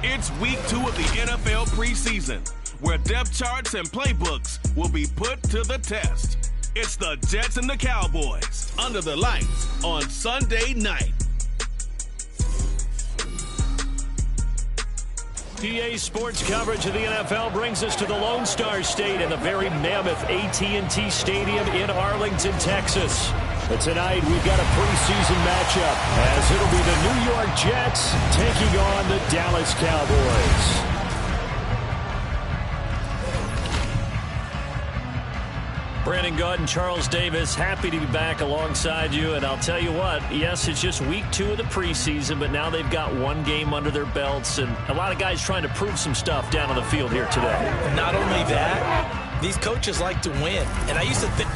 It's week 2 of the NFL preseason, where depth charts and playbooks will be put to the test. It's the Jets and the Cowboys under the lights on Sunday night. PA Sports coverage of the NFL brings us to the Lone Star State and the very mammoth AT&T Stadium in Arlington, Texas. But tonight we've got a preseason matchup as it'll be the New York Jets taking on the Dallas Cowboys. Brandon Gaud and Charles Davis, happy to be back alongside you. And I'll tell you what, yes, it's just week 2 of the preseason, but now they've got one game under their belts. And a lot of guys trying to prove some stuff down on the field here today. Not only that, these coaches like to win. And I used to think...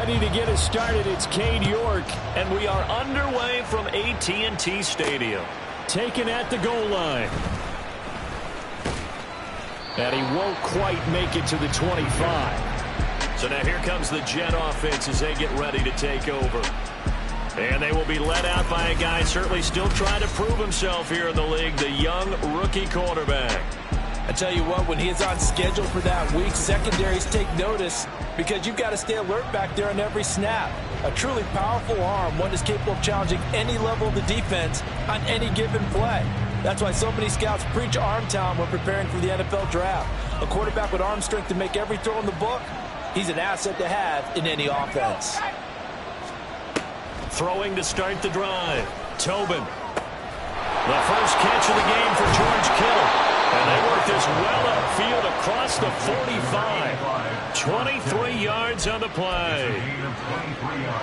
ready to get us started. It's Cade York, and we are underway from AT&T Stadium. Taken at the goal line. And he won't quite make it to the 25. So now here comes the Jet offense as they get ready to take over. And they will be led out by a guy certainly still trying to prove himself here in the league, the young rookie quarterback. I tell you what, when he's on schedule for that week, secondaries take notice because you've got to stay alert back there on every snap. A truly powerful arm, one is capable of challenging any level of the defense on any given play. That's why so many scouts preach arm talent when preparing for the NFL draft. A quarterback with arm strength to make every throw in the book, he's an asset to have in any offense. Throwing to start the drive. Tobin. The first catch of the game for George Kittle. And they work this well upfield across the 45. 23 yards on the play.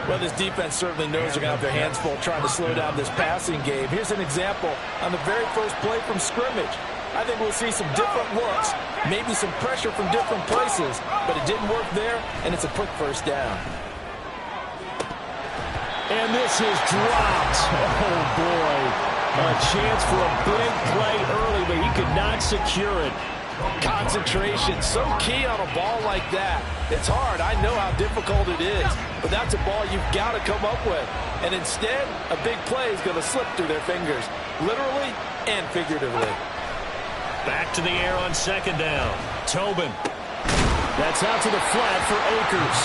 Well, this defense certainly knows they're going to have their hands full trying to slow down this passing game. Here's an example on the very first play from scrimmage. I think we'll see some different looks, maybe some pressure from different places, but it didn't work there, and it's a quick first down. And this is dropped. Oh, boy. A chance for a big play early, but he could not secure it. Concentration, so key on a ball like that. It's hard. I know how difficult it is, but that's a ball you've got to come up with. And instead, a big play is going to slip through their fingers, literally and figuratively. Back to the air on second down. Tobin. That's out to the flat for Akers.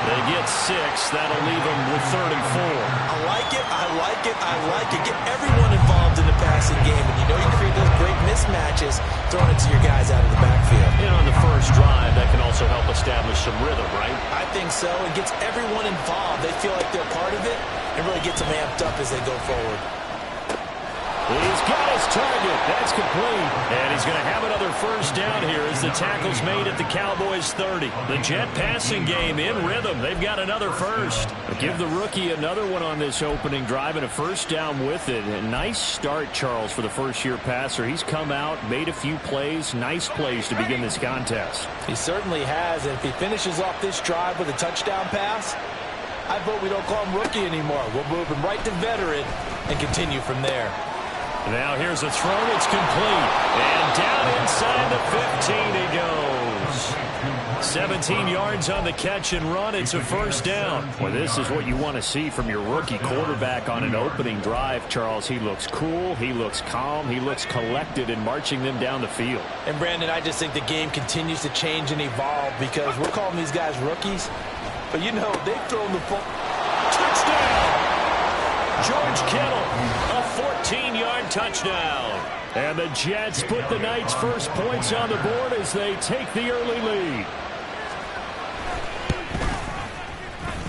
They get 6. That'll leave them with 3rd and 4. I like it, I like it, I like it. Get everyone involved in the passing game. And you know you create those great mismatches throwing it to your guys out of the backfield. And on the first drive, that can also help establish some rhythm, right? I think so. It gets everyone involved. They feel like they're part of it and really gets them amped up as they go forward. He's got his target. That's complete. And he's going to have another first down here as the tackle's made at the Cowboys 30. The Jet passing game in rhythm. They've got another first. Give the rookie another one on this opening drive and a first down with it. A nice start, Charles, for the first-year passer. He's come out, made a few plays, nice plays to begin this contest. He certainly has. And if he finishes off this drive with a touchdown pass, I vote we don't call him rookie anymore. We'll move him right to veteran and continue from there. Now here's a throw. It's complete. And down inside the 15 he goes. 17 yards on the catch and run. It's a first down. Well, this is what you want to see from your rookie quarterback on an opening drive, Charles. He looks cool. He looks calm. He looks collected in marching them down the field. And, Brandon, I just think the game continues to change and evolve because we're calling these guys rookies. But, you know, they've thrown the ball. Touchdown! George Kittle, a 14-yard touchdown. And the Jets put the night's first points on the board as they take the early lead.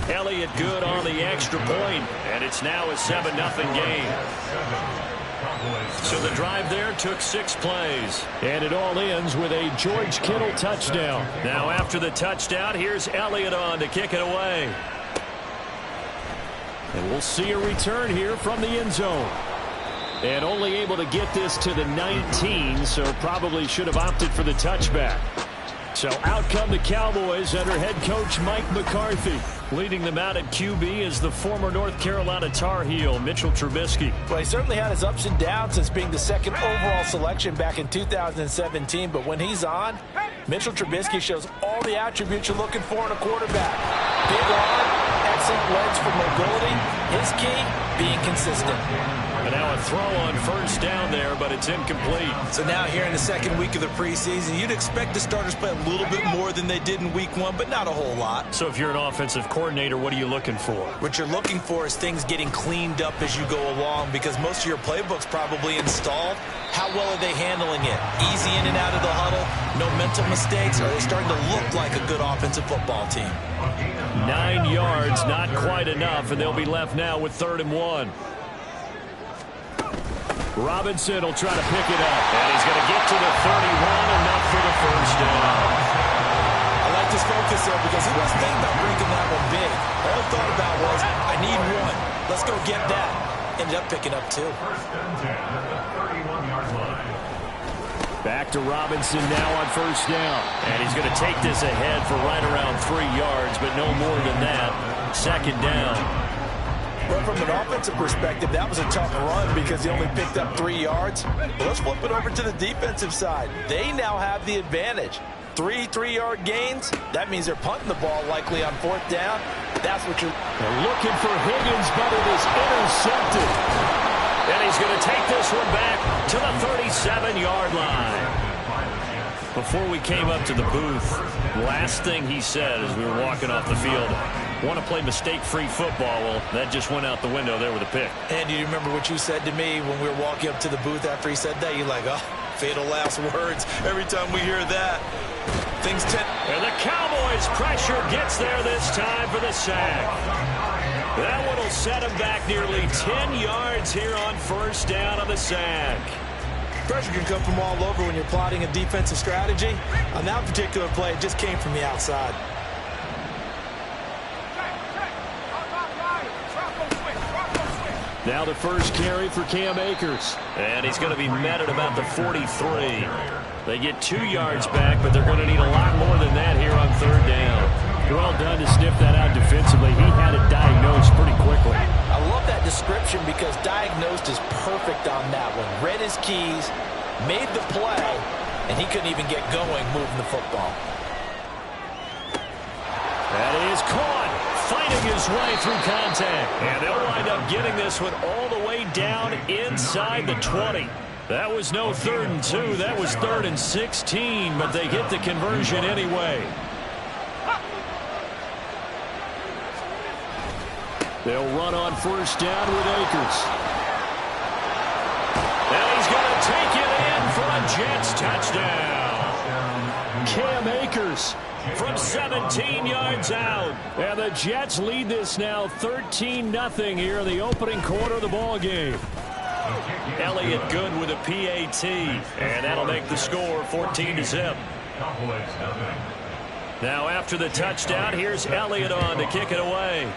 Elliott good on the extra point, and it's now a 7-0 game. So the drive there took 6 plays. And it all ends with a George Kittle touchdown. Now after the touchdown, here's Elliott on to kick it away. And we'll see a return here from the end zone. And only able to get this to the 19, so probably should have opted for the touchback. So out come the Cowboys under head coach Mike McCarthy. Leading them out at QB is the former North Carolina Tar Heel, Mitchell Trubisky. Well, he certainly had his ups and downs since being the 2nd overall selection back in 2017. But when he's on, Mitchell Trubisky shows all the attributes you're looking for in a quarterback. Big arm, excellent legs for mobility. His key, being consistent. And now a throw on first down there, but it's incomplete. So now here in the 2nd week of the preseason, you'd expect the starters play a little bit more than they did in week 1, but not a whole lot. So if you're an offensive coordinator, what are you looking for? What you're looking for is things getting cleaned up as you go along because most of your playbook's probably installed. How well are they handling it? Easy in and out of the huddle? No mental mistakes? Are they starting to look like a good offensive football team? 9 yards, not quite enough, and they'll be left now with 3rd and 1. Robinson will try to pick it up, and he's going to get to the 31, enough for the first down. I like this focus there because he was thinking about breaking that one big. All he thought about was, I need 1. Let's go get that. Ended up picking up 2. Back to Robinson now on first down. And he's going to take this ahead for right around 3 yards, but no more than that. Second down. Well, from an offensive perspective, that was a tough run because he only picked up 3 yards. But let's flip it over to the defensive side. They now have the advantage. 3 3-yard gains. That means they're punting the ball likely on 4th down. That's what they're looking for Higgins, but it is intercepted. And he's going to take this one back to the 37-yard line. Before we came up to the booth, last thing he said as we were walking off the field, want to play mistake-free football. Well, that just went out the window there with a pick. And do you remember what you said to me when we were walking up to the booth after he said that? You're like, oh, fatal last words. Every time we hear that, things tend... And the Cowboys pressure gets there this time for the sack. That one will set him back nearly 10 yards here on first down on the sack. Pressure can come from all over when you're plotting a defensive strategy. On that particular play, it just came from the outside. Now the first carry for Cam Akers. And he's going to be met at about the 43. They get 2 yards back, but they're going to need a lot more than that here on third down. Well done to sniff that out defensively. He had it diagnosed pretty quickly. I love that description because diagnosed is perfect on that one. Read his keys, made the play, and he couldn't even get going moving the football. That is caught, fighting his way through contact. And they'll wind up getting this one all the way down inside the 20. That was no 3rd and 2. That was 3rd and 16, but they get the conversion anyway. They'll run on first down with Akers. And he's going to take it in for a Jets touchdown. Cam Akers from 17 yards out. And the Jets lead this now 13-0 here in the opening quarter of the ball game. Elliott good with a PAT. And that'll make the score 14-0. Now after the touchdown, here's Elliott on to kick it away.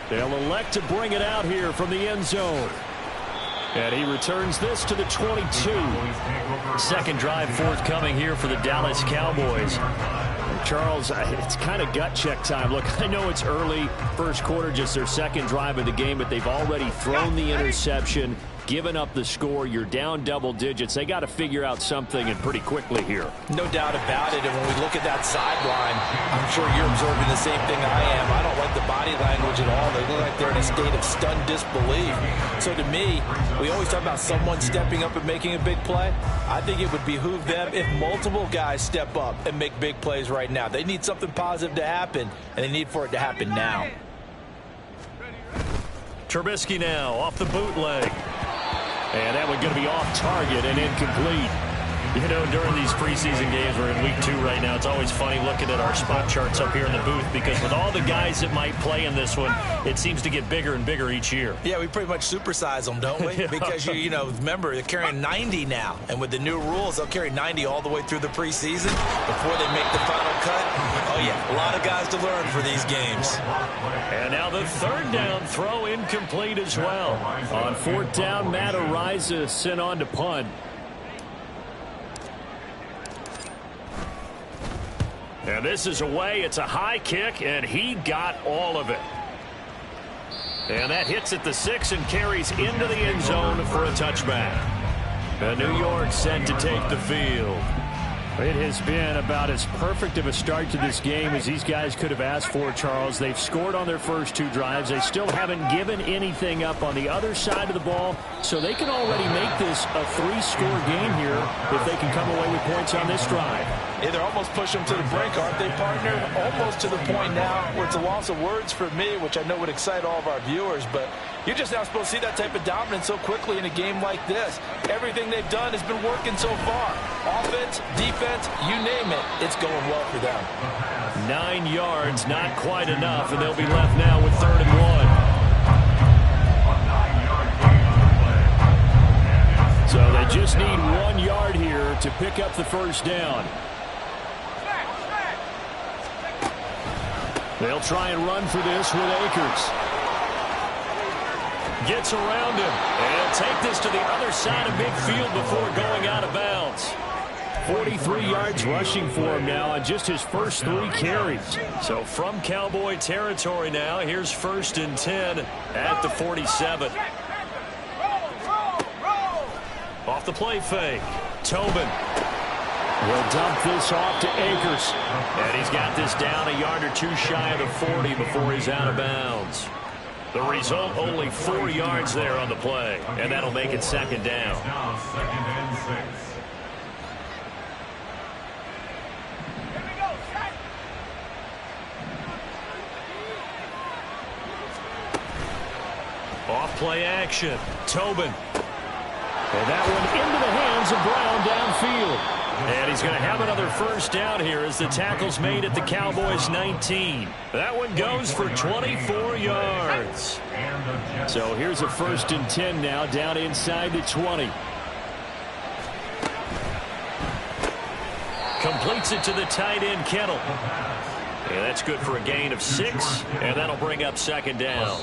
They'll elect to bring it out here from the end zone. And he returns this to the 22. Second drive forthcoming here for the Dallas Cowboys. Charles, it's kind of gut check time. Look, I know it's early, first quarter, just their second drive of the game, but they've already thrown the interception, given up the score. You're down double digits. They got to figure out something, and pretty quickly here. No doubt about it. And when we look at that sideline, I'm sure you're observing the same thing I am. I don't like the body language at all. They look like they're in a state of stunned disbelief. So to me, we always talk about someone stepping up and making a big play. I think it would behoove them if multiple guys step up and make big plays right now. They need something positive to happen, and they need for it to happen now. Trubisky now off the bootleg. And that one going to be off target and incomplete. You know, during these preseason games, we're in week 2 right now. It's always funny looking at our spot charts up here in the booth because with all the guys that might play in this one, it seems to get bigger and bigger each year. Yeah, we pretty much supersize them, don't we? Yeah. Because, you know, remember, they're carrying 90 now. And with the new rules, they'll carry 90 all the way through the preseason before they make the final cut. Oh, yeah, a lot of guys to learn for these games. And now the third down throw incomplete as well. On fourth down, Matt Araiza sent on to punt. And this is away. It's a high kick, and he got all of it. And that hits at the 6 and carries into the end zone for a touchback. And New York set to take the field. It has been about as perfect of a start to this game as these guys could have asked for, Charles. They've scored on their first 2 drives. They still haven't given anything up on the other side of the ball, so they can already make this a 3-score game here if they can come away with points on this drive. Yeah, they're almost pushing them to the brink, aren't they, partner? Almost to the point now where it's a loss of words for me, which I know would excite all of our viewers, but you're just now supposed to see that type of dominance so quickly in a game like this. Everything they've done has been working so far. Offense, defense, you name it, it's going well for them. 9 yards, not quite enough, and they'll be left now with 3rd and 1. So they just need 1 yard here to pick up the first down. They'll try and run for this with Akers. Gets around him. And take this to the other side of midfield before going out of bounds. 43 yards rushing for him now on just his first 3 carries. So from Cowboy territory now, here's 1st and 10 at the 47. Off the play fake. Tobin will dump this off to Akers. And he's got this down a yard or 2 shy of the 40 before he's out of bounds. The result, only 4 yards there on the play. And that'll make it 2nd down. Off play action. Tobin. And that one into the hands of Brown downfield. And he's going to have another 1st down here as the tackle's made at the Cowboys' 19. That one goes for 24 yards. So here's a 1st and 10 now, down inside the 20. Completes it to the tight end, Kittle. And that's good for a gain of 6, and that'll bring up 2nd down.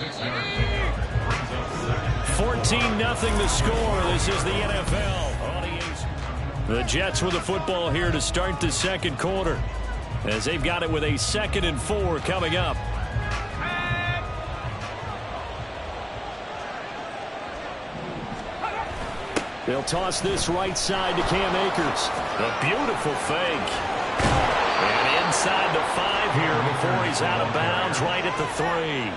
14-0 the score. This is the NFL. The Jets with the football here to start the 2nd quarter, as they've got it with a 2nd and 4 coming up. They'll toss this right side to Cam Akers. A beautiful fake. And inside the 5 here before he's out of bounds, right at the 3.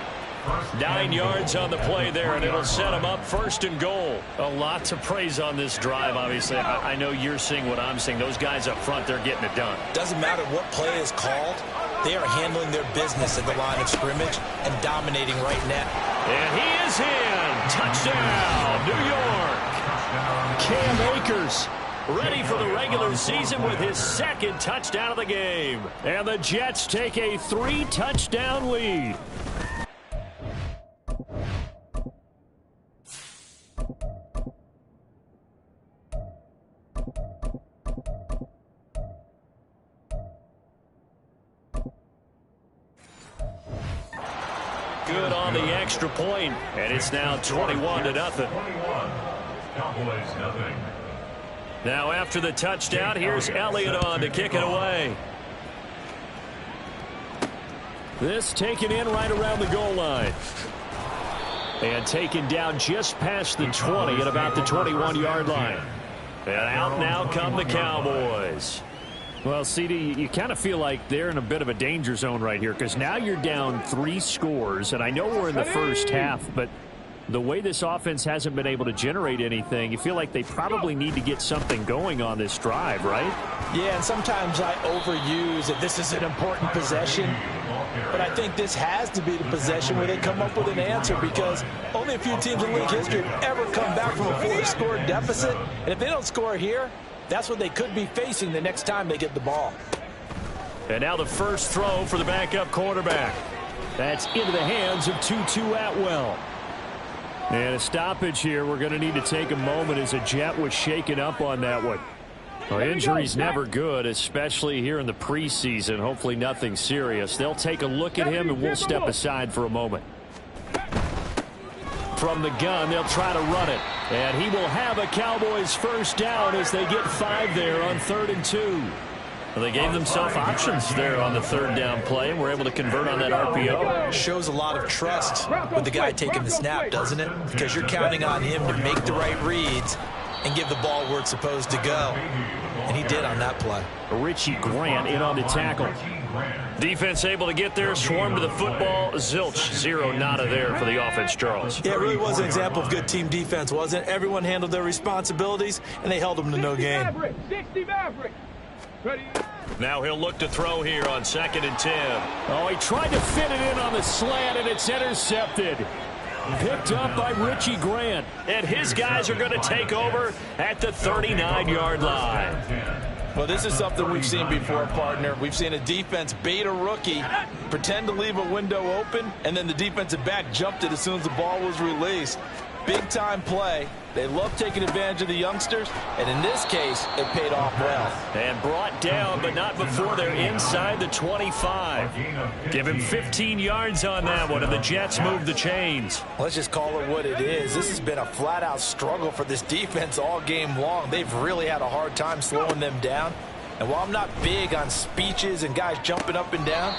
9 yards on the play there, and it'll set him up 1st and goal. A lot to praise on this drive, obviously. I know you're seeing what I'm seeing. Those guys up front, they're getting it done. Doesn't matter what play is called. They are handling their business at the line of scrimmage and dominating right now. And he is in. Touchdown, New York. Cam Akers ready for the regular season with his 2nd touchdown of the game. And the Jets take a 3-touchdown lead. Good on the extra point, and it's now 21-0. Now after the touchdown, here's Elliott on to kick it away. This taken in right around the goal line. And taken down just past the 20 at about the 21-yard line. And out now come the Cowboys. Well, CD, you kind of feel like they're in a bit of a danger zone right here, because now you're down 3 scores, and I know we're in the first half, but the way this offense hasn't been able to generate anything, you feel like they probably need to get something going on this drive, right? Yeah, and sometimes I overuse that this is an important possession, but I think this has to be the possession where they come up with an answer, because only a few teams in league history have ever come back from a 4-score deficit, and if they don't score here, that's what they could be facing the next time they get the ball. And now the first throw for the backup quarterback. That's into the hands of Tutu Atwell. And a stoppage here. We're going to need to take a moment as a Jet was shaken up on that one. Well, injury's never good, especially here in the preseason. Hopefully nothing serious. They'll take a look at him, and we'll step aside for a moment. From the gun, they'll try to run it. And he will have a Cowboys 1st down as they get 5 there on 3rd and 2. Well, they gave themselves options there on the 3rd down play, and were able to convert on that RPO. Shows a lot of trust with the guy taking the snap, doesn't it? Because you're counting on him to make the right reads and give the ball where it's supposed to go. And he did on that play. Richie Grant in on the tackle. Defense able to get there, swarm to the football. Zilch, 0 nada there for the offense, Charles. Yeah, it really was an example of good team defense, wasn't it? Everyone handled their responsibilities, and they held them to no gain. 60 Maverick. Ready. Now he'll look to throw here on 2nd and 10. Oh, he tried to fit it in on the slant, and it's intercepted. Picked up by Richie Grant. And his guys are going to take over at the 39-yard line. Well, this is something we've seen before, partner. We've seen a defense bait a rookie, pretend to leave a window open, and then the defensive back jumped it as soon as the ball was released. big-time play. They love taking advantage of the youngsters, and in this case, it paid off well. And brought down, but not before they're inside the 25. Give him 15 yards on that one, and the Jets move the chains. Let's just call it what it is. This has been a flat-out struggle for this defense all game long. They've really had a hard time slowing them down. And while I'm not big on speeches and guys jumping up and down,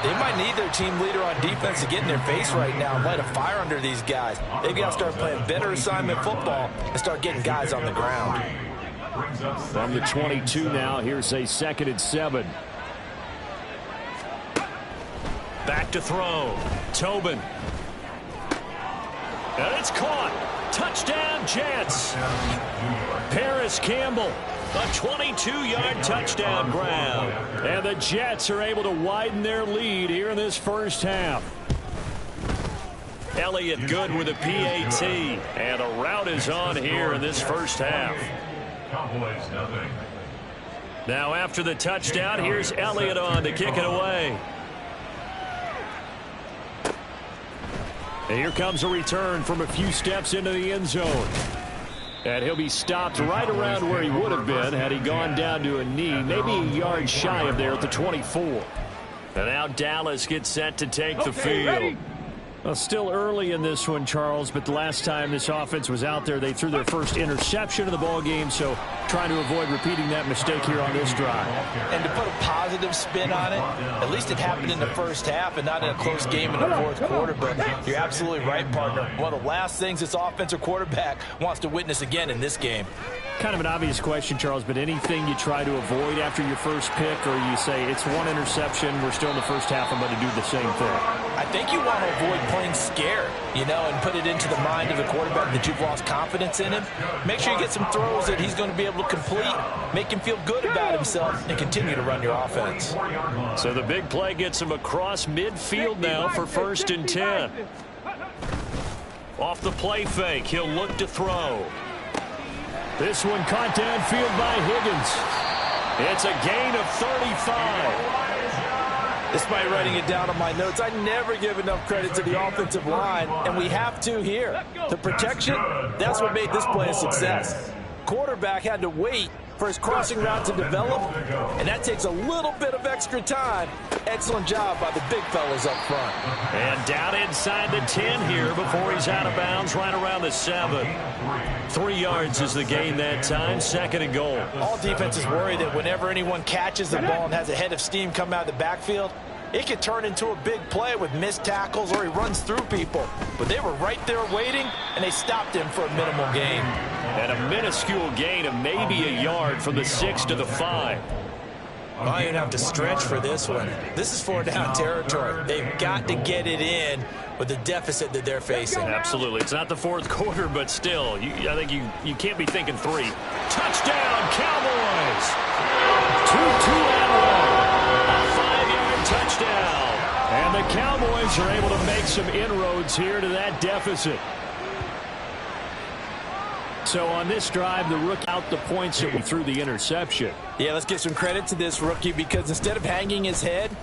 they might need their team leader on defense to get in their face right now and light a fire under these guys. They've got to start playing better assignment football and start getting guys on the ground. From the 22 now, here's a 2nd and 7. Back to throw. Tobin. And it's caught. Touchdown, Jets. Paris Campbell. A 22-yard touchdown grab. And the Jets are able to widen their lead here in this first half. Elliott good with a PAT. And a rout is on here in this first half. Now after the touchdown, here's Elliott on to kick it away. And here comes a return from a few steps into the end zone. And he'll be stopped right around where he would have been had he gone down to a knee, maybe a yard shy of there at the 24. And now Dallas gets set to take the field. Ready? Well, still early in this one, Charles, but the last time this offense was out there, they threw their first interception of the ball game, so trying to avoid repeating that mistake here on this drive. And to put a positive spin on it, at least it happened in the first half and not in a close game in the fourth quarter. But you're absolutely right, partner. One of the last things this offensive quarterback wants to witness again in this game. Kind of an obvious question, Charles, but anything you try to avoid after your first pick, or you say it's one interception, we're still in the first half, I'm going to do the same thing? I think you want to avoid playing scared, and put it into the mind of the quarterback that you've lost confidence in him. Make sure you get some throws that he's going to be able to complete, make him feel good about himself, and continue to run your offense. So the big play gets him across midfield now for 1st and 10. Off the play fake, he'll look to throw. This one caught downfield by Higgins. It's a gain of 35. Despite writing it down on my notes, I never give enough credit to the offensive line, and we have to here. The protection, that's what made this play a success. Quarterback had to wait for his crossing route to develop, and that takes a little bit of extra time. Excellent job by the big fellas up front. And down inside the 10 here before he's out of bounds, right around the 7. 3 yards is the gain that time, 2nd and goal. All defenses worry that whenever anyone catches the ball and has a head of steam come out of the backfield, it could turn into a big play with missed tackles or he runs through people. But they were right there waiting, and they stopped him for a minimal gain. And a minuscule gain of maybe a yard from the 6 to the 5. I don't even have to stretch for this one. This is 4-down territory. They've got to get it in with the deficit that they're facing. Absolutely. It's not the fourth quarter, but still, I think you can't be thinking 3. Touchdown, Cowboys! 2-2-1. A 5-yard touchdown. And the Cowboys are able to make some inroads here to that deficit. So on this drive, the rookie out the points that we threw the interception. Yeah, let's give some credit to this rookie because instead of hanging his head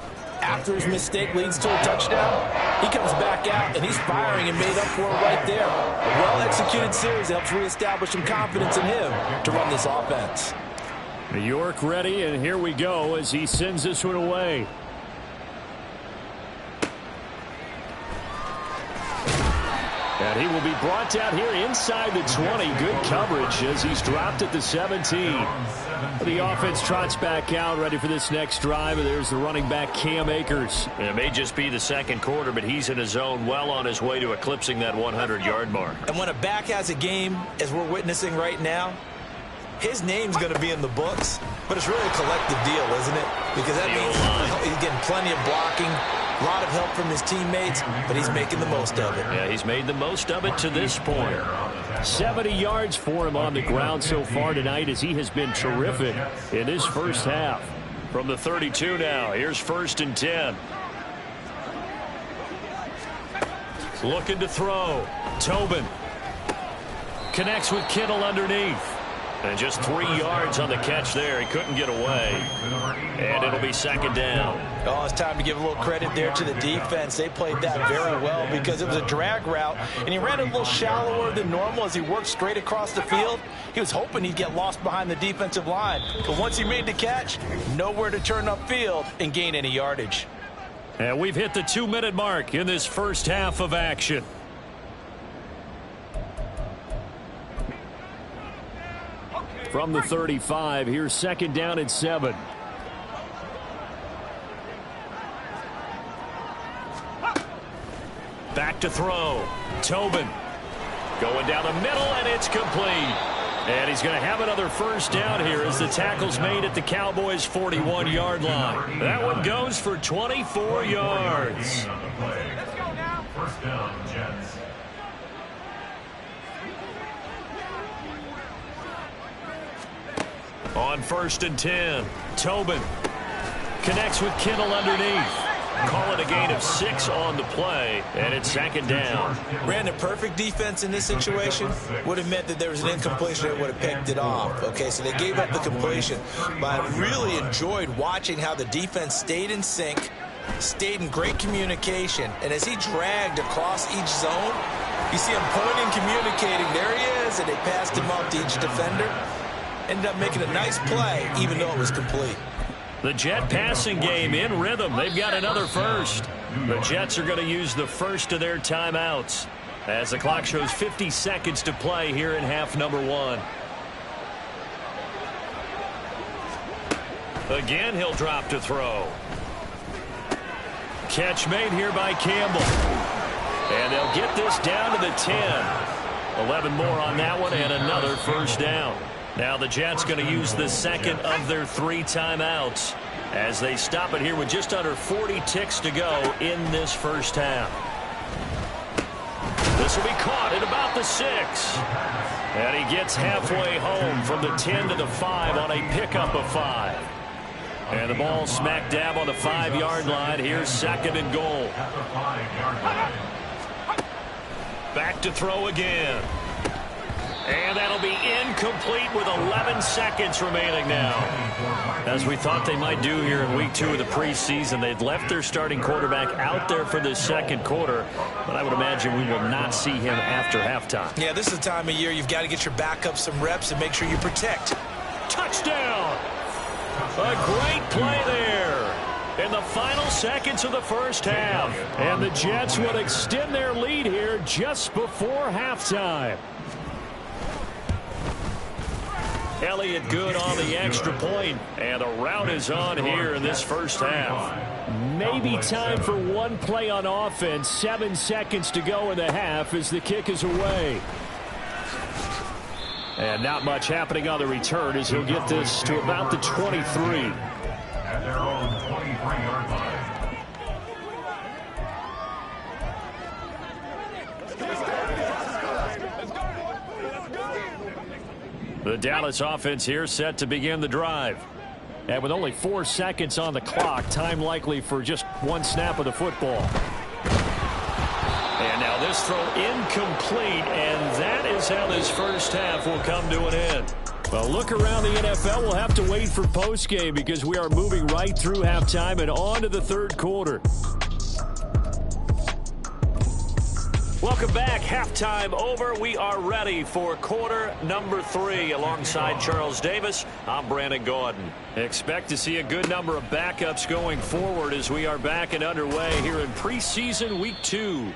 after his mistake leads to a touchdown, he comes back out and he's firing and made up for it right there. A well-executed series helps reestablish some confidence in him to run this offense. New York ready, and here we go as he sends this one away. And he will be brought down here inside the 20. Good coverage as he's dropped at the 17. The offense trots back out, ready for this next drive. And there's the running back, Cam Akers. It may just be the second quarter, but he's in his zone, well on his way to eclipsing that 100-yard mark. And when a back has a game, as we're witnessing right now, his name's going to be in the books. But it's really a collective deal, isn't it? Because that means he's getting plenty of blocking, a lot of help from his teammates, but he's making the most of it. Yeah, he's made the most of it to this point. 70 yards for him on the ground so far tonight as he has been terrific in his first half. From the 32 now, here's 1st and 10. Looking to throw. Tobin connects with Kittle underneath. And just 3 yards on the catch there. He couldn't get away. And it'll be second down. Oh, it's time to give a little credit there to the defense. They played that very well because it was a drag route, and he ran it a little shallower than normal as he worked straight across the field. He was hoping he'd get lost behind the defensive line. But once he made the catch, nowhere to turn upfield and gain any yardage. And we've hit the 2-minute mark in this first half of action. From the 35, here's second down and 7. Back to throw. Tobin going down the middle, and it's complete. And he's going to have another first down here as the tackle's made at the Cowboys' 41-yard line. That one goes for 24 yards. Let's go now. First down, Jets. On 1st and 10, Tobin connects with Kittle underneath. Call it a gain of 6 on the play, and it's second down. Brandon, perfect defense in this situation would have meant that there was an incompletion that would have picked it off. Okay, so they gave up the completion. But I really enjoyed watching how the defense stayed in sync, stayed in great communication, and as he dragged across each zone, you see him pointing, communicating. There he is, and they passed him off to each defender. Ended up making a nice play, even though it was complete. The Jet passing game in rhythm. They've got another first. The Jets are going to use the first of their timeouts as the clock shows 50 seconds to play here in half number 1. Again, he'll drop to throw. Catch made here by Campbell. And they'll get this down to the 10. 11 more on that one and another first down. Now the Jets going to use the second of their 3 timeouts as they stop it here with just under 40 ticks to go in this first half. This will be caught at about the 6. And he gets halfway home from the 10 to the 5 on a pickup of 5. And the ball smack dab on the 5-yard line. Here's second and goal. Back to throw again. And that'll be incomplete with 11 seconds remaining now. As we thought they might do here in week 2 of the preseason, they'd left their starting quarterback out there for the second quarter. But I would imagine we will not see him after halftime. Yeah, this is the time of year you've got to get your backup some reps and make sure you protect. Touchdown! A great play there in the final seconds of the first half. And the Jets will extend their lead here just before halftime. Elliott good on the extra point, and the route is on here in this first half. Maybe time for one play on offense. 7 seconds to go in the half as the kick is away. And not much happening on the return as he'll get this to about the 23. At their own 23-yard line. The Dallas offense here set to begin the drive. And with only 4 seconds on the clock, time likely for just 1 snap of the football. And now this throw incomplete, and that is how this first half will come to an end. Well, look around the NFL. We'll have to wait for postgame because we are moving right through halftime and on to the third quarter. Welcome back. Halftime over. We are ready for quarter number 3. Alongside Charles Davis, I'm Brandon Gaudin. Expect to see a good number of backups going forward as we are back and underway here in preseason week 2.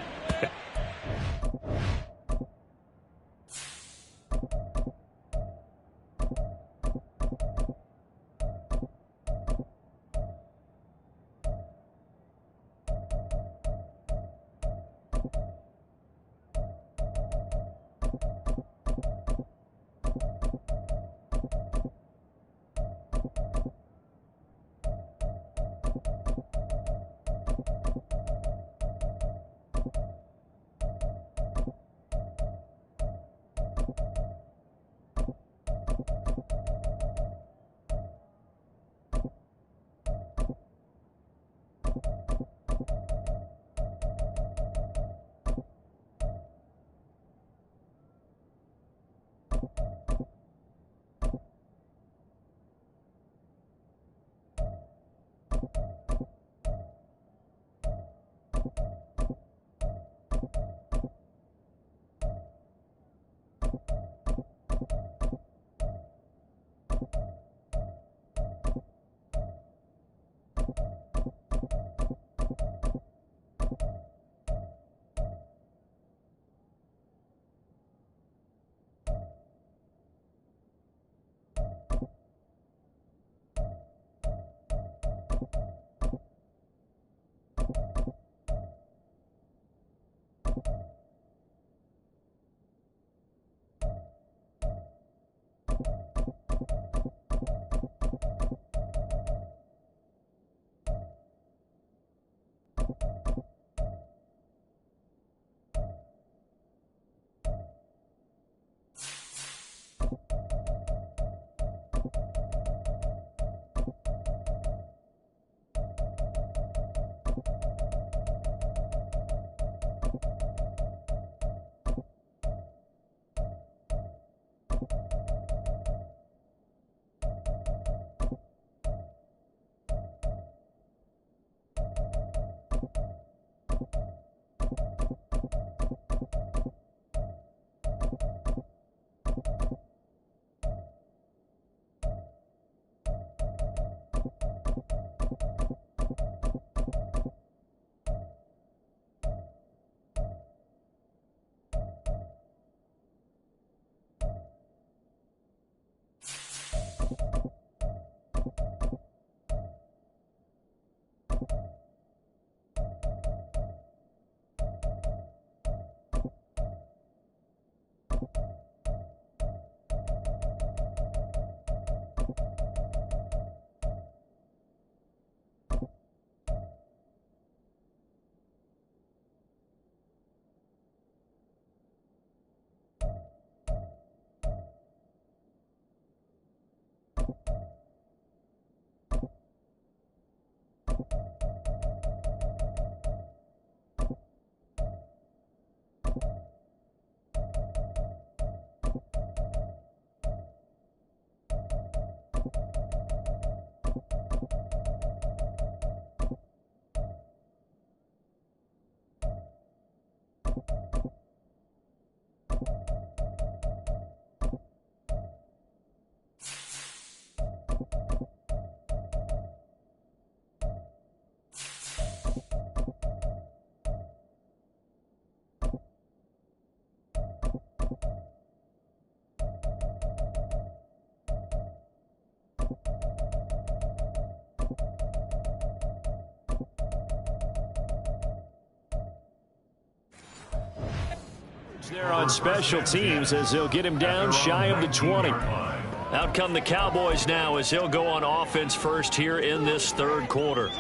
There on special teams as they'll get him down shy of the 20. Out come the Cowboys now as they'll go on offense first here in this third quarter.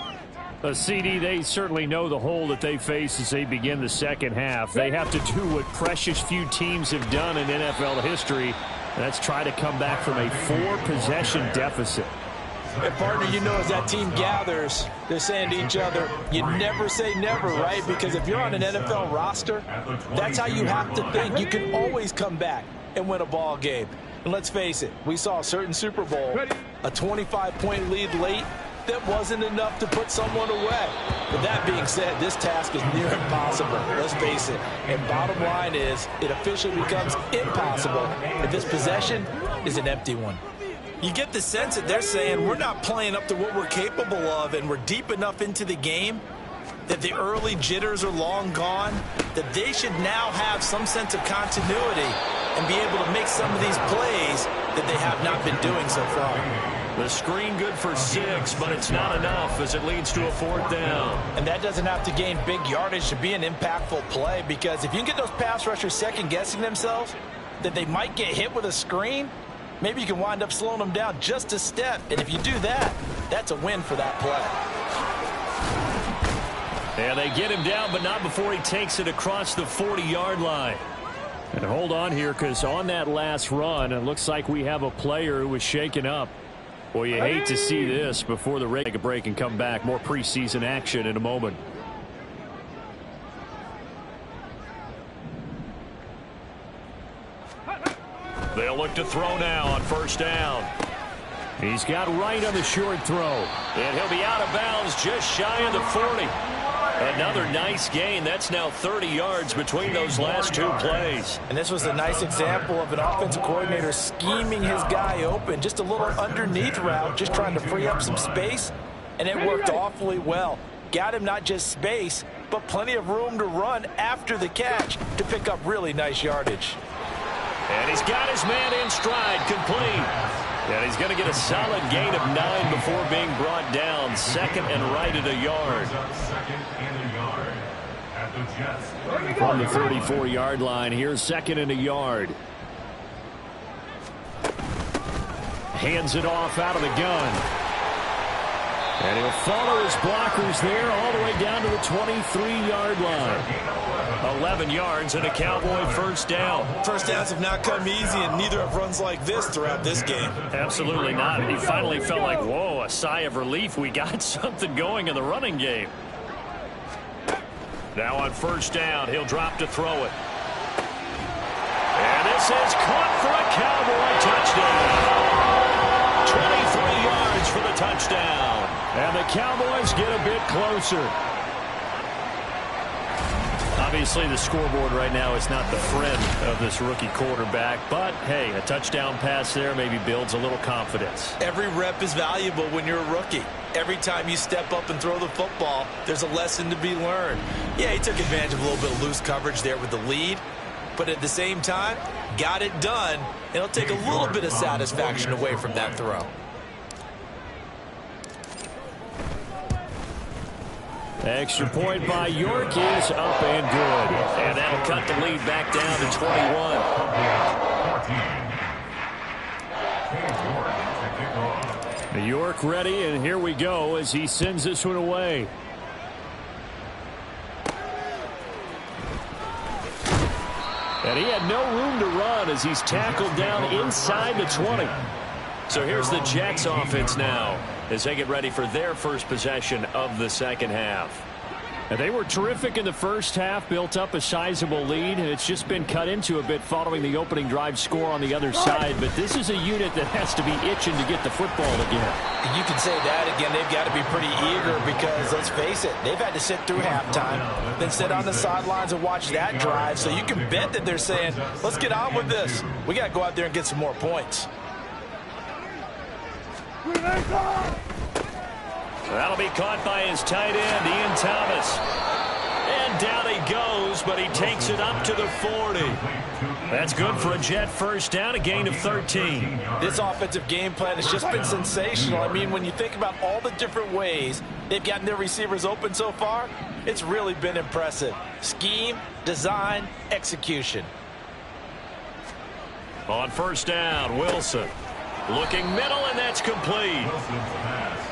CD, they certainly know the hole that they face as they begin the second half. They have to do what precious few teams have done in NFL history. That's try to come back from a 4-possession deficit. And partner, you know, as that team gathers, they're saying to each other, you never say never, right? Because if you're on an NFL roster, that's how you have to think. You can always come back and win a ball game. And let's face it, we saw a certain Super Bowl, a 25-point lead late, that wasn't enough to put someone away. But that being said, this task is near impossible. Let's face it. And bottom line is, it officially becomes impossible if this possession is an empty one. You get the sense that they're saying we're not playing up to what we're capable of, and we're deep enough into the game that the early jitters are long gone, that they should now have some sense of continuity and be able to make some of these plays that they have not been doing so far. The screen good for 6, but it's not enough as it leads to a 4th down. And that doesn't have to gain big yardage to be an impactful play, because if you can get those pass rushers second-guessing themselves that they might get hit with a screen, maybe you can wind up slowing them down just a step. And if you do that, that's a win for that play. And they get him down, but not before he takes it across the 40-yard line. And hold on here, because on that last run, it looks like we have a player who was shaken up. Well, you hate to see this before the take a break and come back. More preseason action in a moment. They'll look to throw now on 1st down. He's got right on the short throw. And he'll be out of bounds just shy of the 40. Another nice gain. That's now 30 yards between those last 2 plays. And this was a nice example of an offensive coordinator scheming his guy open. Just a little underneath route, just trying to free up some space. And it worked awfully well. Got him not just space, but plenty of room to run after the catch to pick up really nice yardage. And he's got his man in stride, complete. And he's going to get a solid gain of 9 before being brought down. 2nd and right at a yard. From the 34-yard line, here's 2nd and a yard. Hands it off out of the gun. And he'll follow his blockers there all the way down to the 23-yard line. 11 yards and a Cowboy 1st down. 1st downs have not come easy, and neither have runs like this throughout this game. Absolutely not. And he finally felt like, whoa, a sigh of relief. We got something going in the running game. Now on 1st down, he'll drop to throw it. And this is caught for a Cowboy touchdown. 23 yards for the touchdown. And the Cowboys get a bit closer. Obviously, the scoreboard right now is not the friend of this rookie quarterback. But, hey, a touchdown pass there maybe builds a little confidence. Every rep is valuable when you're a rookie. Every time you step up and throw the football, there's a lesson to be learned. Yeah, he took advantage of a little bit of loose coverage there with the lead. But at the same time, got it done. And it'll take a little bit of satisfaction away from that throw. Extra point by York is up and good. And that'll cut the lead back down to 21. York ready, and here we go as he sends this one away. And he had no room to run as he's tackled down inside the 20. So here's the Jets offense now as they get ready for their first possession of the second half. And they were terrific in the first half, built up a sizable lead, and it's just been cut into a bit following the opening drive score on the other side. But this is a unit that has to be itching to get the football again. You can say that again. They've got to be pretty eager because, let's face it, they've had to sit through halftime, then sit on the sidelines and watch that drive. So you can bet that they're saying, let's get on with this. We got to go out there and get some more points. That'll be caught by his tight end, Ian Thomas. And down he goes, but he takes it up to the 40. That's good for a Jet first down, a gain of 13. This offensive game plan has just been sensational. I mean, when you think about all the different ways they've gotten their receivers open so far, it's really been impressive. Scheme, design, execution. On first down, Wilson. Looking middle, and that's complete.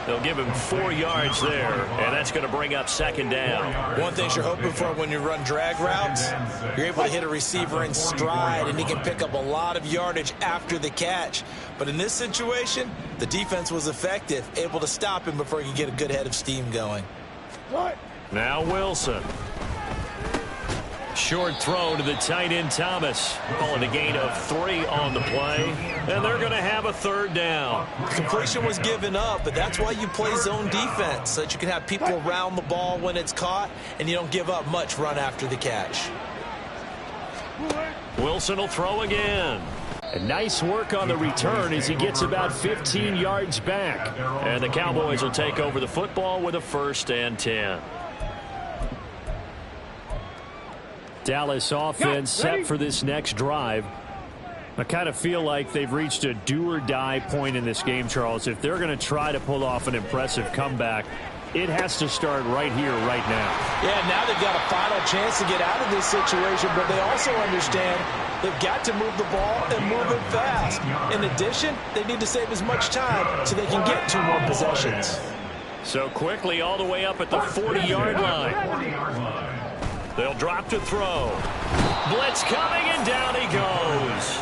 They'll give him 4 yards there, and that's going to bring up second down. One thing you're hoping for when you run drag routes, you're able to hit a receiver in stride, and he can pick up a lot of yardage after the catch. But in this situation, the defense was effective, able to stop him before he could get a good head of steam going. Now Wilson. Short throw to the tight end Thomas. Calling a gain of 3 on the play. And they're going to have a third down. Completion was given up, but that's why you play zone defense, so that you can have people around the ball when it's caught, and you don't give up much run after the catch. Wilson will throw again. And nice work on the return as he gets about 15 yards back. And the Cowboys will take over the football with a 1st and 10. Dallas offense set for this next drive. I kind of feel like they've reached a do-or-die point in this game, Charles. If they're going to try to pull off an impressive comeback, it has to start right here, right now. Yeah, now they've got a final chance to get out of this situation, but they also understand they've got to move the ball and move it fast. In addition, they need to save as much time so they can get 2 more possessions. So quickly all the way up at the 40-yard line. They'll drop to throw. Blitz coming, and down he goes.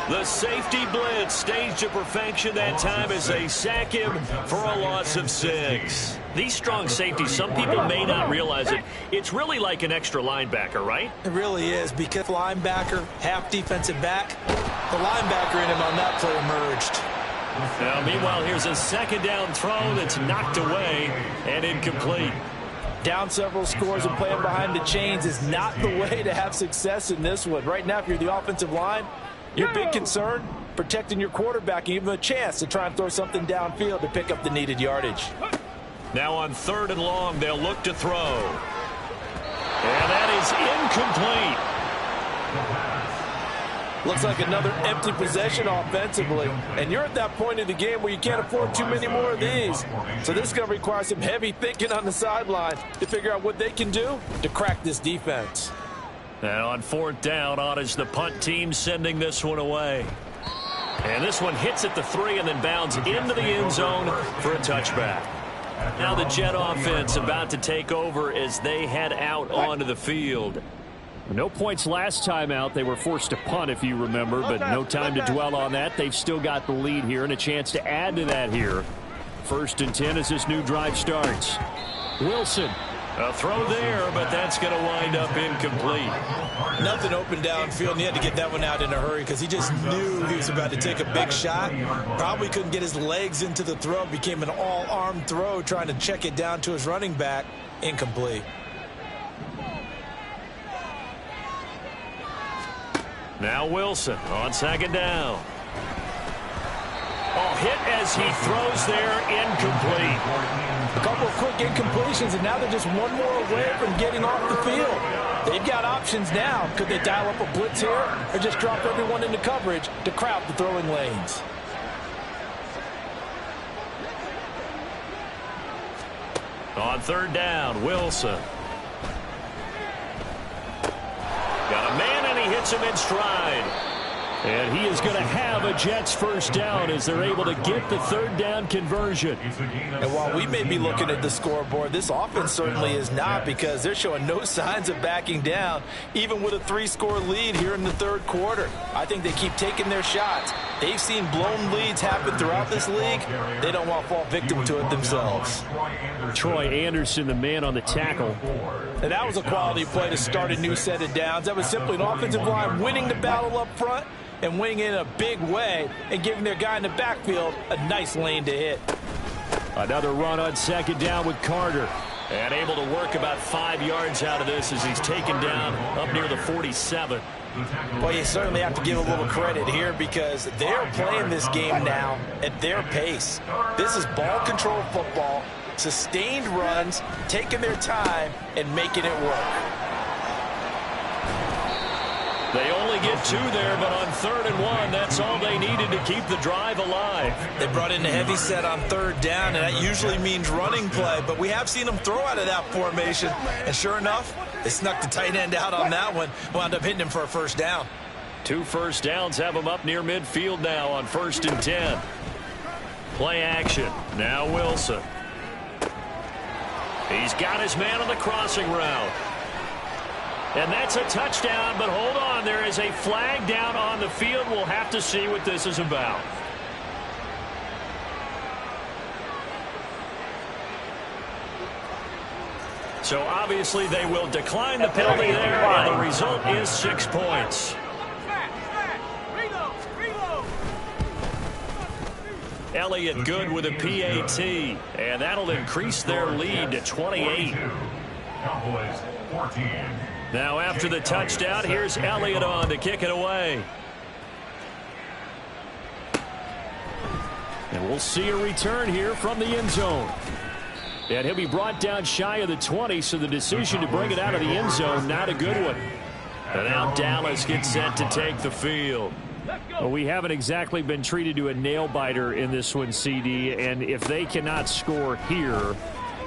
The safety blitz staged to perfection that time as they sack him for a loss of 6. These strong safeties, some people may not realize it. It's really like an extra linebacker, right? It really is, because linebacker, half defensive back, the linebacker in him on that play emerged. Now, meanwhile, here's a second down throw that's knocked away and incomplete. Down several scores and playing behind the chains is not the way to have success in this one. Right now, if you're the offensive line, your big concern, protecting your quarterback and giving him a chance to try and throw something downfield to pick up the needed yardage. Now on 3rd and long, they'll look to throw. And that is incomplete. Looks like another empty possession offensively. And you're at that point in the game where you can't afford too many more of these. So this is going to require some heavy thinking on the sideline to figure out what they can do to crack this defense. And on 4th down, on is the punt team sending this one away. And this one hits at the 3 and then bounds into the end zone for a touchback. Now the Jet offense about to take over as they head out onto the field. No points last time out. They were forced to punt, if you remember, but no time to dwell on that. They've still got the lead here and a chance to add to that here. 1st and 10 as this new drive starts. Wilson. A throw there, but that's going to wind up incomplete. Nothing open downfield, and he had to get that one out in a hurry because he just knew he was about to take a big shot. Probably couldn't get his legs into the throw. Became an all-arm throw trying to check it down to his running back. Incomplete. Now Wilson on 2nd down. Oh, hit as he throws there, incomplete. A couple of quick incompletions, and now they're just one more away from getting off the field. They've got options now. Could they dial up a blitz here or just drop everyone into coverage to crowd the throwing lanes? On 3rd down, Wilson. Got a man, and he hits him in stride. And he is going to have a Jets first down as they're able to get the third down conversion. And while we may be looking at the scoreboard, this offense certainly is not, because they're showing no signs of backing down, even with a 3-score lead here in the third quarter. I think they keep taking their shots. They've seen blown leads happen throughout this league. They don't want to fall victim to it themselves. Troy Anderson, the man on the tackle. And that was a quality play to start a new set of downs. That was simply an offensive line winning the battle up front and winning in a big way and giving their guy in the backfield a nice lane to hit. Another run on second down with Carter. And able to work about 5 yards out of this as he's taken down up near the 47. Well, you certainly have to give a little credit here, because they're playing this game now at their pace. This is ball control football, sustained runs, taking their time and making it work. They only get 2 there, but on 3rd and 1, that's all they needed to keep the drive alive. They brought in a heavy set on 3rd down, and that usually means running play, but we have seen them throw out of that formation, and sure enough, they snuck the tight end out on that one, wound up hitting him for a first down. 2 first downs have him up near midfield now on 1st and 10. Play action. Now Wilson. He's got his man on the crossing route. And that's a touchdown, but hold on. There is a flag down on the field. We'll have to see what this is about. So obviously they will decline the penalty there, and the result is 6 points. Elliott good with a PAT, and that'll increase their lead to 28. Cowboys 14. Now after the touchdown, here's Elliott on to kick it away. And we'll see a return here from the end zone. And he'll be brought down shy of the 20, so the decision to bring it out of the end zone, not a good one. And now Dallas gets set to take the field. Well, we haven't exactly been treated to a nail-biter in this one, CD, and if they cannot score here,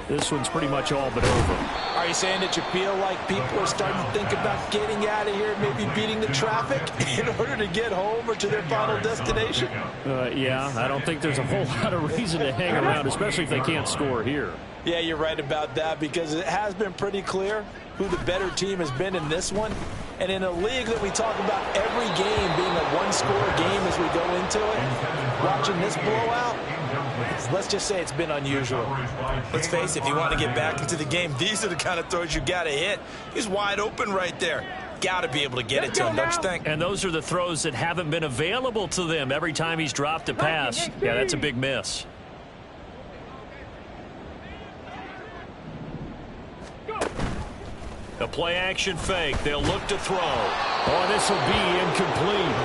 this one's pretty much all but over. Are you saying that you feel like people are starting to think about getting out of here, maybe beating the traffic in order to get home or to their final destination? Yeah, I don't think there's a whole lot of reason to hang around, especially if they can't score here. Yeah, you're right about that, because it has been pretty clear who the better team has been in this one. And in a league that we talk about every game being a one-score game as we go into it, watching this blowout, let's just say it's been unusual. Let's face it, if you want to get back into the game, these are the kind of throws you got to hit. He's wide open right there. Got to be able to get it to him, don't you think? And those are the throws that haven't been available to them every time he's dropped a pass. Yeah, that's a big miss. A play-action fake. They'll look to throw. Oh, this will be incomplete.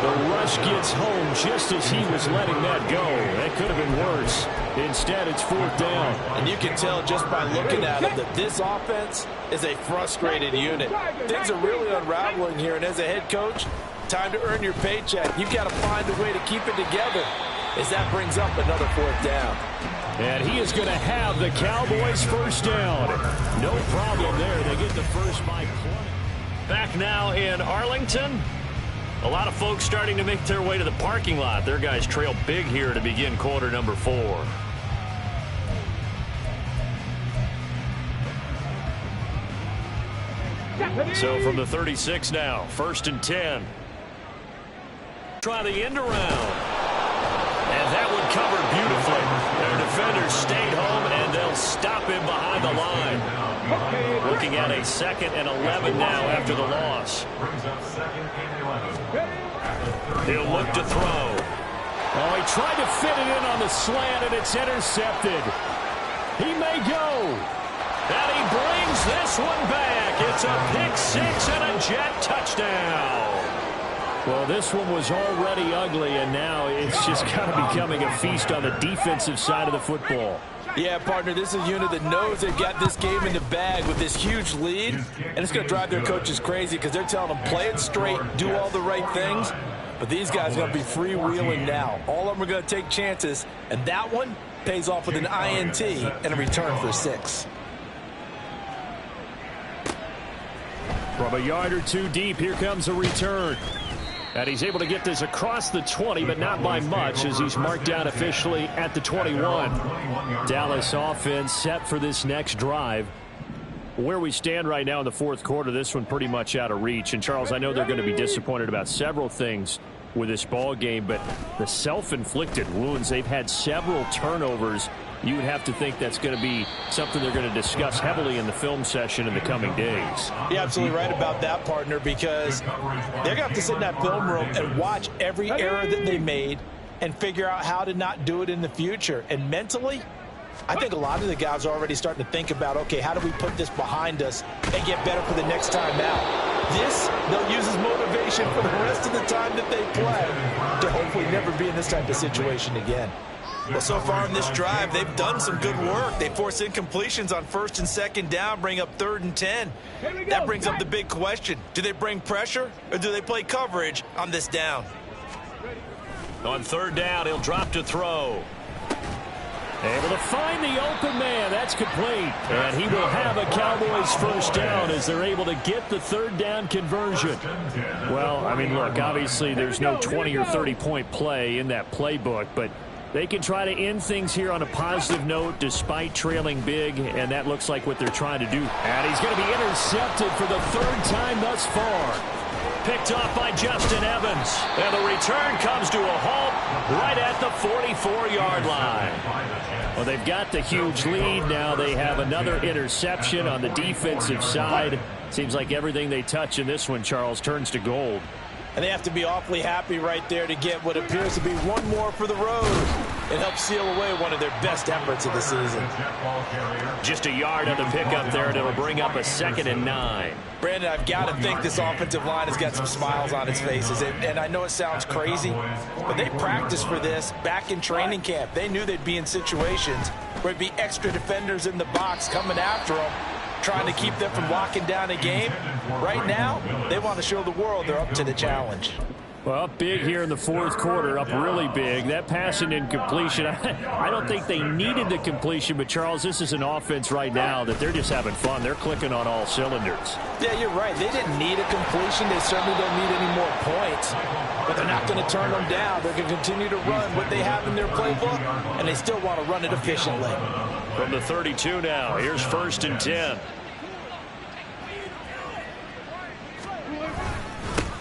The rush gets home just as he was letting that go. That could have been worse. Instead, it's 4th down. And you can tell just by looking at him that this offense is a frustrated unit. Things are really unraveling here, and as a head coach, time to earn your paycheck. You've got to find a way to keep it together, as that brings up another 4th down. And he is going to have the Cowboys first down. No problem there. They get the first by 20. Back now in Arlington. A lot of folks starting to make their way to the parking lot. Their guys trail big here to begin quarter number 4. So from the 36 now, 1st and 10. Try the end around. And that one covered beautifully. Their defenders stayed home, and they'll stop him behind the line. Looking at a 2nd and 11 now after the loss. He'll look to throw. Oh, he tried to fit it in on the slant, and it's intercepted. He may go. And he brings this one back. It's a pick-6 and a Jet touchdown. Well, this one was already ugly, and now it's just kind of becoming a feast on the defensive side of the football. Yeah, partner, this is a unit that knows they've got this game in the bag with this huge lead, and it's going to drive their coaches crazy because they're telling them play it straight, do all the right things, but these guys are going to be freewheeling now. All of them are going to take chances, and that one pays off with an INT and a return for 6. From a yard or two deep, here comes a return. And he's able to get this across the 20, but not by much, as he's marked down officially at the 21. Dallas offense set for this next drive. Where we stand right now in the fourth quarter, this one pretty much out of reach. And, Charles, I know they're going to be disappointed about several things with this ball game, but the self-inflicted wounds, they've had several turnovers. You would have to think that's going to be something they're going to discuss heavily in the film session in the coming days. You're absolutely right about that, partner, because they're going to have to sit in that film room and watch every error that they made and figure out how to not do it in the future. And mentally, I think a lot of the guys are already starting to think about, okay, how do we put this behind us and get better for the next time out? This, they'll use as motivation for the rest of the time that they play to hopefully never be in this type of situation again. Well, so far in this drive, they've done some good work. They force incompletions on 1st and 2nd down, bring up 3rd and 10. That brings up the big question. Do they bring pressure or do they play coverage on this down? On 3rd down, he'll drop to throw. Able to find the open man. That's complete. And he will have a Cowboys first down as they're able to get the 3rd down conversion. Well, I mean, look, obviously there's no 20 or 30-point play in that playbook, but they can try to end things here on a positive note despite trailing big, and that looks like what they're trying to do. And he's going to be intercepted for the 3rd time thus far. Picked off by Justin Evans. And the return comes to a halt right at the 44-yard line. Well, they've got the huge lead. Now they have another interception on the defensive side. Seems like everything they touch in this one, Charles, turns to gold. And they have to be awfully happy right there to get what appears to be one more for the road. It helps seal away one of their best efforts of the season. Just a yard on the pickup there, and it'll bring up a 2nd and 9. Brandon, I've got to think this offensive line has got some smiles on its faces. And I know it sounds crazy, but they practiced for this back in training camp. They knew they'd be in situations where it'd be extra defenders in the box coming after them, trying to keep them from locking down a game. Right now, they want to show the world they're up to the challenge. Well, up big here in the fourth quarter, up really big. That pass and incompletion, I don't think they needed the completion, but, Charles, this is an offense right now that they're just having fun. They're clicking on all cylinders. Yeah, you're right. They didn't need a completion. They certainly don't need any more points. But they're not going to turn them down. They're going to continue to run what they have in their playbook, and they still want to run it efficiently. From the 32 now, here's 1st and 10.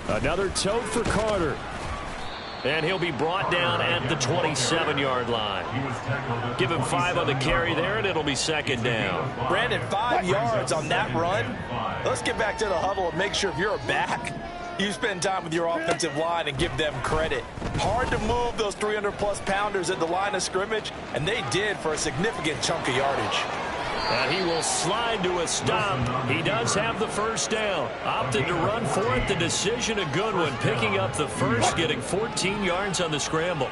Another tote for Carter. And he'll be brought down at the 27-yard line. Give him 5 on the carry there, and it'll be 2nd down. Brandon, 5 yards on that run. Let's get back to the huddle and make sure if you're a back, you spend time with your offensive line and give them credit. Hard to move those 300-plus pounders at the line of scrimmage, and they did for a significant chunk of yardage. And he will slide to a stop. He does have the first down. Opted to run for it. The decision a good one. Picking up the first, getting 14 yards on the scramble.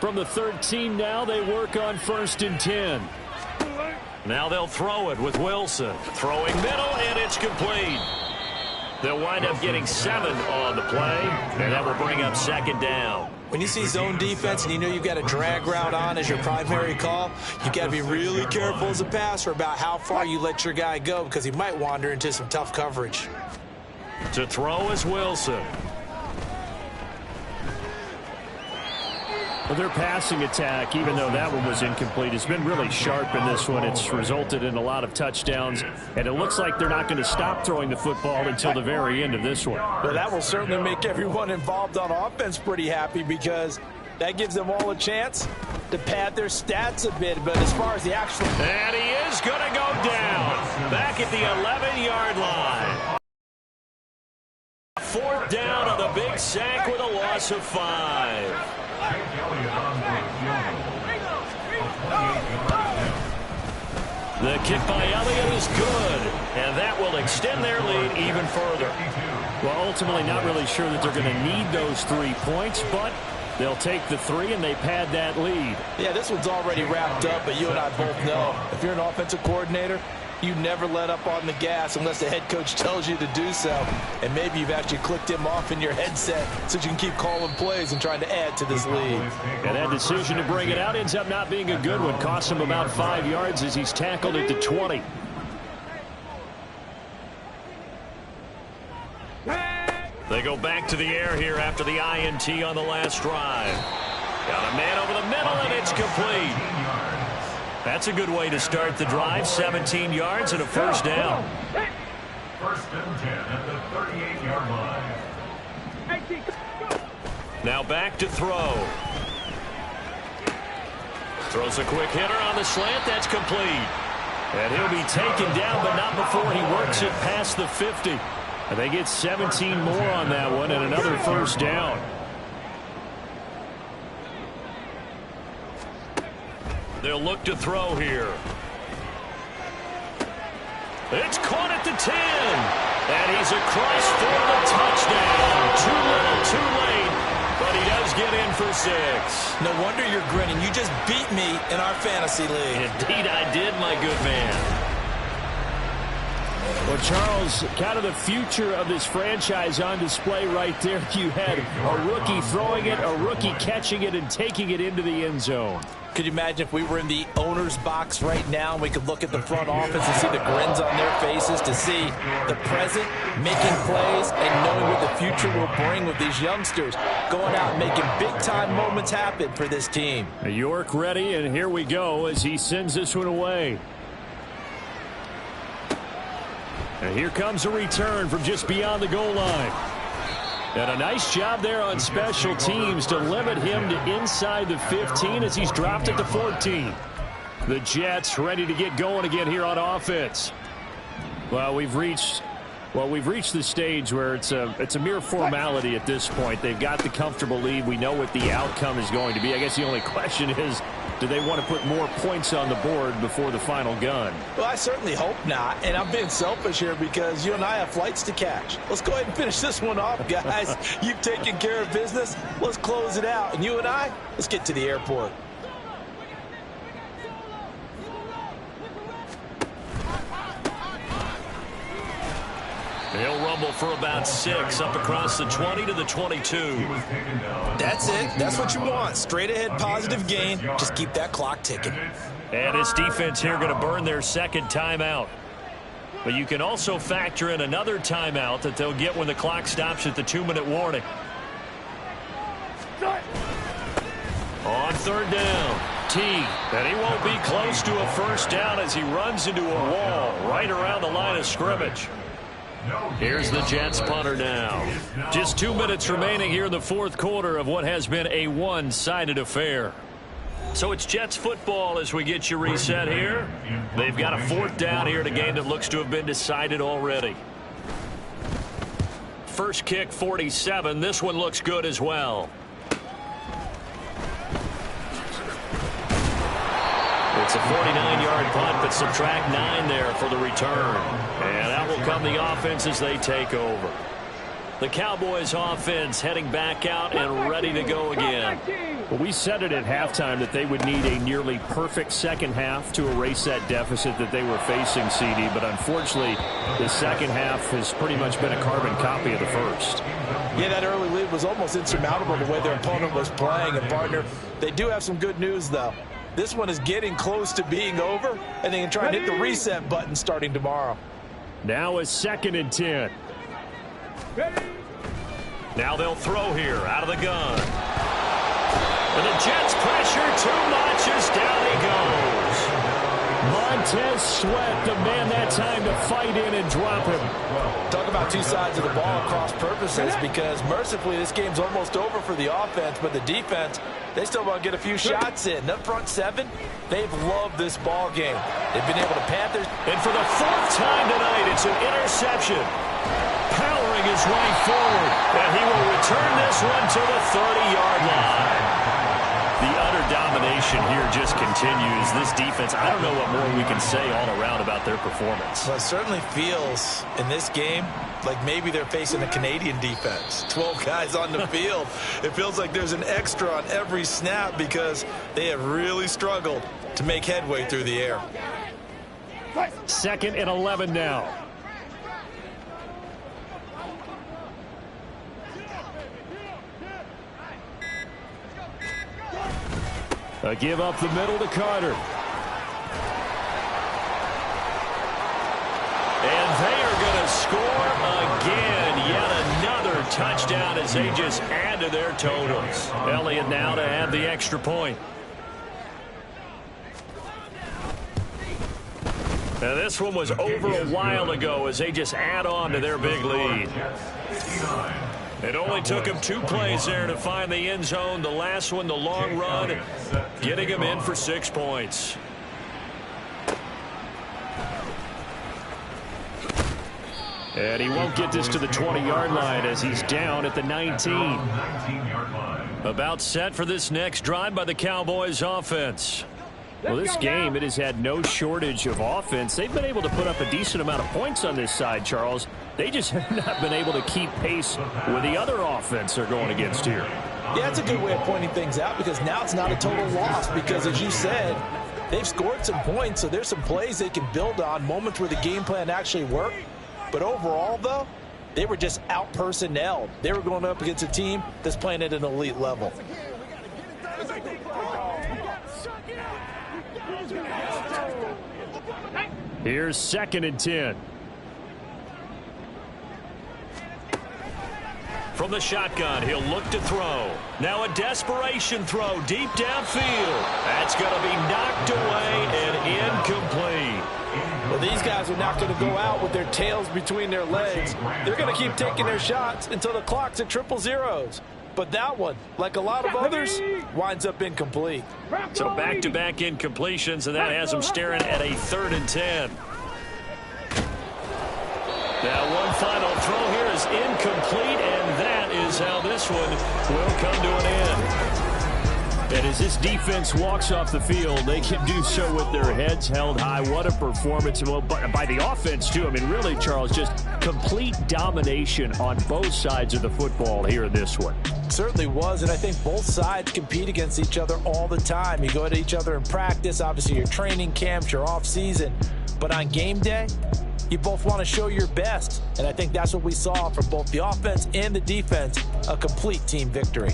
From the 13 now, they work on 1st and 10. Now they'll throw it with Wilson. Throwing middle, and it's complete. They'll wind up getting 7 on the play, and that will bring up 2nd down. When you see zone defense and you know you've got a drag route on as your primary call, you've got to be really careful as a passer about how far you let your guy go because he might wander into some tough coverage. To throw is Wilson. Well, their passing attack, even though that one was incomplete, has been really sharp in this one. It's resulted in a lot of touchdowns, and it looks like they're not going to stop throwing the football until the very end of this one. Well, that will certainly make everyone involved on offense pretty happy because that gives them all a chance to pad their stats a bit. But as far as the actual... And he is going to go down back at the 11-yard line. 4th down on the big sack with a loss of 5. The kick by Elliott is good, and that will extend their lead even further. Well, ultimately not really sure that they're going to need those 3 points, but they'll take the 3 and they pad that lead. Yeah, this one's already wrapped up, but you and I both know if you're an offensive coordinator, you never let up on the gas unless the head coach tells you to do so. And maybe you've actually clicked him off in your headset so you can keep calling plays and trying to add to this lead. And that decision to bring it out ends up not being a good one. Cost him about 5 yards as he's tackled at the 20. They They go back to the air here after the INT on the last drive. Got a man over the middle, and it's complete. That's a good way to start the drive. 17 yards and a first down. First and 10 at the 38-yard line. Now back to throw. Throws a quick hitter on the slant. That's complete. And he'll be taken down, but not before he works it past the 50. And they get 17 more on that one and another first down. They'll look to throw here. It's caught at the 10. And he's across for the touchdown. Too little, too late. But he does get in for 6. No wonder you're grinning. You just beat me in our fantasy league. Indeed I did, my good man. Well, Charles, kind of the future of this franchise on display right there. You had a rookie throwing it, a rookie catching it, and taking it into the end zone. Could you imagine if we were in the owner's box right now and we could look at the front office and see the grins on their faces, to see the present making plays and knowing what the future will bring with these youngsters going out and making big-time moments happen for this team. York ready, and here we go as he sends this one away. And here comes a return from just beyond the goal line. And a nice job there on special teams to limit him to inside the 15 as he's dropped it to 14. The Jets ready to get going again here on offense. Well, we've reached the stage where it's a mere formality at this point. They've got the comfortable lead. We know what the outcome is going to be. I guess the only question is, do they want to put more points on the board before the final gun? Well, I certainly hope not. And I'm being selfish here because you and I have flights to catch. Let's go ahead and finish this one off, guys. You've taken care of business. Let's close it out. And you and I, let's get to the airport. He'll rumble for about 6 up across the 20 to the 22. That's it. That's what you want. Straight ahead positive gain. Just keep that clock ticking. And his defense here going to burn their second timeout. But you can also factor in another timeout that they'll get when the clock stops at the 2-minute warning. On third down, T. And he won't be close to a first down as he runs into a wall right around the line of scrimmage. Here's the Jets punter now. Just 2 minutes remaining here in the fourth quarter of what has been a one-sided affair. So it's Jets football as we get you reset here. They've got a fourth down here in a game that looks to have been decided already. First kick, 47. This one looks good as well. It's a 49-yard punt, but subtract 9 there for the return. And out will come the offense as they take over. The Cowboys offense heading back out and ready to go again. Well, we said it at halftime that they would need a nearly perfect second half to erase that deficit that they were facing, CD. But unfortunately, the second half has pretty much been a carbon copy of the first. Yeah, that early lead was almost insurmountable the way their opponent was playing. And, partner, they do have some good news, though. This one is getting close to being over, and they can try and hit the reset button starting tomorrow. Now a 2nd and 10. Now they'll throw here out of the gun. And the Jets pressure too much as down he goes. Montez Sweat, the man that time to fight in and drop him. Talk about two sides of the ball across purposes, because mercifully this game's almost over for the offense, but the defense, they still want to get a few shots in. That front 7, they've loved this ball game. They've been able to Panthers. And for the 4th time tonight, it's an interception. Powering his way forward, and he will return this one to the 30-yard line. The utter domination here just continues. This defense, I don't know what more we can say all around about their performance. Well, it certainly feels in this game like maybe they're facing a Canadian defense. 12 guys on the field. It feels like there's an extra on every snap because they have really struggled to make headway through the air. 2nd and 11 now. A give up the middle to Carter. And they are going to score again. Yet another touchdown as they just add to their totals. Elliott now to have the extra point. Now this one was over a while ago as they just add on to their big lead. It only took him 2 plays there to find the end zone. The last one, the long run, getting him in for 6 points. And he won't get this to the 20-yard line as he's down at the 19. About set for this next drive by the Cowboys offense. Well, this game, it has had no shortage of offense. They've been able to put up a decent amount of points on this side, Charles. They just have not been able to keep pace with the other offense they're going against here. Yeah, it's a good way of pointing things out because now it's not a total loss because, as you said, they've scored some points, so there's some plays they can build on, moments where the game plan actually worked. But overall, though, they were just out-personnelled. They were going up against a team that's playing at an elite level. Here's 2nd and 10. From the shotgun, he'll look to throw. Now a desperation throw deep downfield. That's going to be knocked away and incomplete. Well, these guys are not going to go out with their tails between their legs. They're going to keep taking their shots until the clock's at 000. But that one, like a lot of others, winds up incomplete. So back-to-back incompletions, and that has them staring at a 3rd and 10. Now one final throw here is incomplete, and that is how this one will come to an end. And as this defense walks off the field, they can do so with their heads held high. What a performance by the offense, too. I mean, really, Charles, just complete domination on both sides of the football here in this one. Certainly was, and I think both sides compete against each other all the time. You go at each other in practice, obviously your training camps, your off-season. But on game day, you both want to show your best. And I think that's what we saw from both the offense and the defense, a complete team victory.